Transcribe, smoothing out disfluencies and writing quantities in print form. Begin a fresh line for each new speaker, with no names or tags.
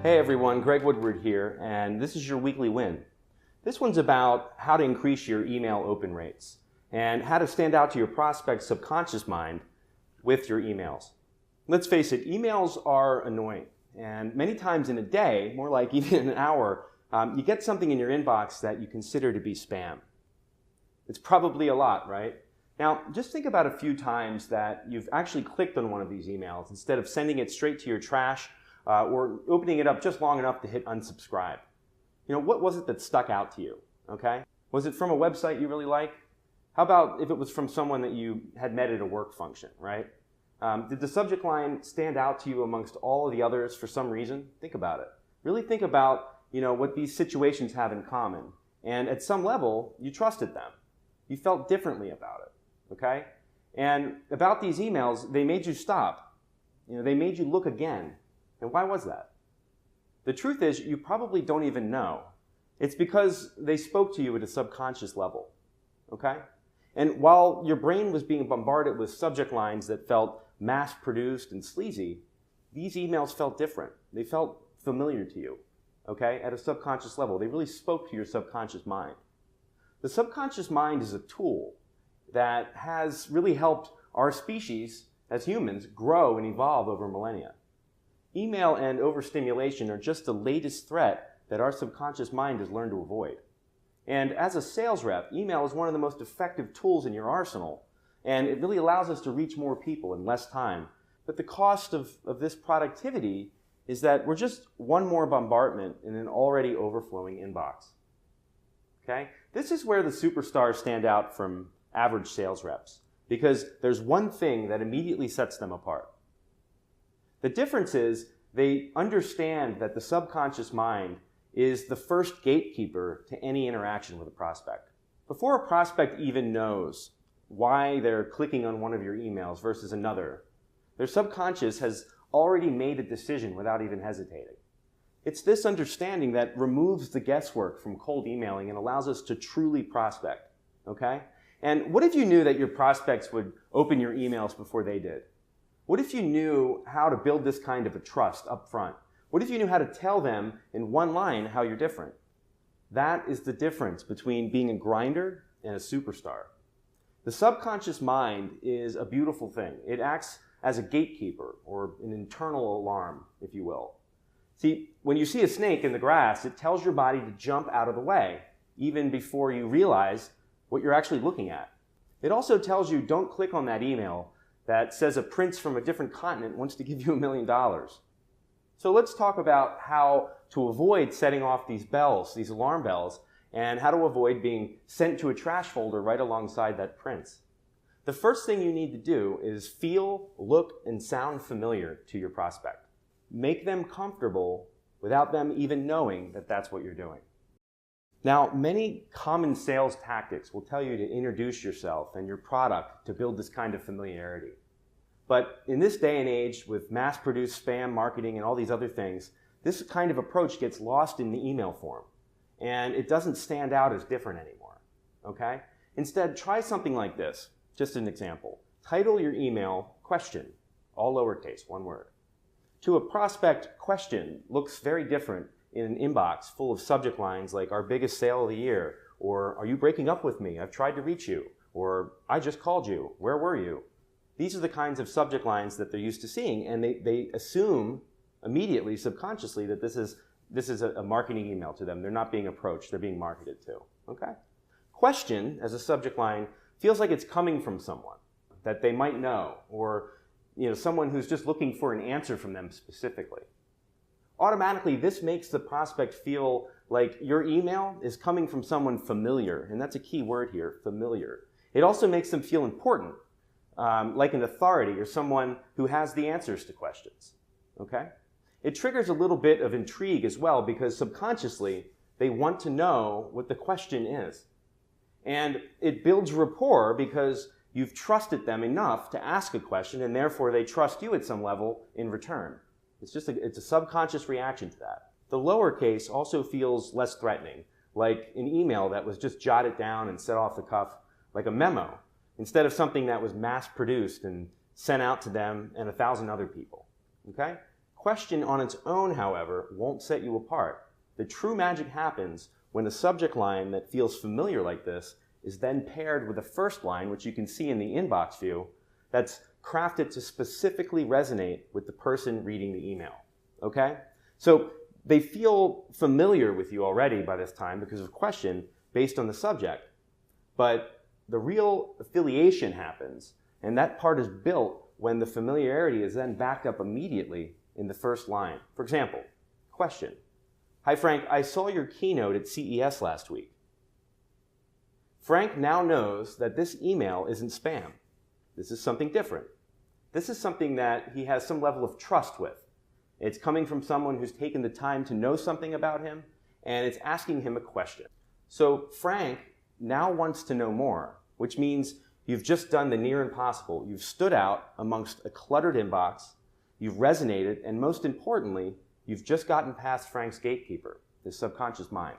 Hey everyone, Greg Woodward here, and this is your weekly win. This one's about how to increase your email open rates and how to stand out to your prospect's subconscious mind with your emails. Let's face it, emails are annoying, and many times in a day, more like even an hour, you get something in your inbox that you consider to be spam. It's probably a lot, right? Now, just think about a few times that you've actually clicked on one of these emails instead of sending it straight to your trash or opening it up just long enough to hit unsubscribe. You know, what was it that stuck out to you, okay? Was it from a website you really like? How about if it was from someone that you had met at a work function, right? Did the subject line stand out to you amongst all of the others for some reason? Think about it. Really think about, what these situations have in common. And at some level, you trusted them. You felt differently about it, okay? And about these emails, they made you stop. They made you look again. And why was that? The truth is, you probably don't even know. It's because they spoke to you at a subconscious level, okay? And while your brain was being bombarded with subject lines that felt mass-produced and sleazy, these emails felt different. They felt familiar to you, okay, at a subconscious level. They really spoke to your subconscious mind. The subconscious mind is a tool that has really helped our species as humans grow and evolve over millennia. Email and overstimulation are just the latest threat that our subconscious mind has learned to avoid. And as a sales rep, email is one of the most effective tools in your arsenal, and it really allows us to reach more people in less time. But the cost of this productivity is that we're just one more bombardment in an already overflowing inbox. Okay? This is where the superstars stand out from average sales reps, because there's one thing that immediately sets them apart. The difference is they understand that the subconscious mind is the first gatekeeper to any interaction with a prospect. Before a prospect even knows why they're clicking on one of your emails versus another, their subconscious has already made a decision without even hesitating. It's this understanding that removes the guesswork from cold emailing and allows us to truly prospect, okay? And what if you knew that your prospects would open your emails before they did? What if you knew how to build this kind of a trust up front? What if you knew how to tell them in one line how you're different? That is the difference between being a grinder and a superstar. The subconscious mind is a beautiful thing. It acts as a gatekeeper or an internal alarm, if you will. See, when you see a snake in the grass, it tells your body to jump out of the way, even before you realize what you're actually looking at. It also tells you don't click on that email that says a prince from a different continent wants to give you $1 million. So let's talk about how to avoid setting off these bells, these alarm bells, and how to avoid being sent to a trash folder right alongside that prince. The first thing you need to do is feel, look, and sound familiar to your prospect. Make them comfortable without them even knowing that that's what you're doing. Now, many common sales tactics will tell you to introduce yourself and your product to build this kind of familiarity. But in this day and age, with mass-produced spam marketing and all these other things, this kind of approach gets lost in the email form, and it doesn't stand out as different anymore, okay? Instead, try something like this. Just an example. Title your email, question, all lowercase, one word. To a prospect, question looks very different in an inbox full of subject lines like our biggest sale of the year, or are you breaking up with me? I've tried to reach you, or I just called you. Where were you? These are the kinds of subject lines that they're used to seeing, and they assume immediately, subconsciously, that this is a marketing email to them. They're not being approached, they're being marketed to, okay? Question, as a subject line, feels like it's coming from someone that they might know, or someone who's just looking for an answer from them specifically. Automatically, this makes the prospect feel like your email is coming from someone familiar, and that's a key word here, familiar. It also makes them feel important, like an authority or someone who has the answers to questions, okay? It triggers a little bit of intrigue as well because subconsciously, they want to know what the question is. And it builds rapport because you've trusted them enough to ask a question, and therefore they trust you at some level in return. It's a subconscious reaction to that. The lowercase also feels less threatening, like an email that was just jotted down and set off the cuff, like a memo, instead of something that was mass-produced and sent out to them and 1,000 other people, okay? Question on its own, however, won't set you apart. The true magic happens when a subject line that feels familiar like this is then paired with a first line, which you can see in the inbox view, that's crafted to specifically resonate with the person reading the email. Okay? So they feel familiar with you already by this time because of question based on the subject. But the real affiliation happens, and that part is built when the familiarity is then backed up immediately in the first line. For example, question. Hi Frank, I saw your keynote at CES last week. Frank now knows that this email isn't spam. This is something different. This is something that he has some level of trust with. It's coming from someone who's taken the time to know something about him, and it's asking him a question. So Frank now wants to know more, which means you've just done the near impossible. You've stood out amongst a cluttered inbox, you've resonated, and most importantly, you've just gotten past Frank's gatekeeper, his subconscious mind.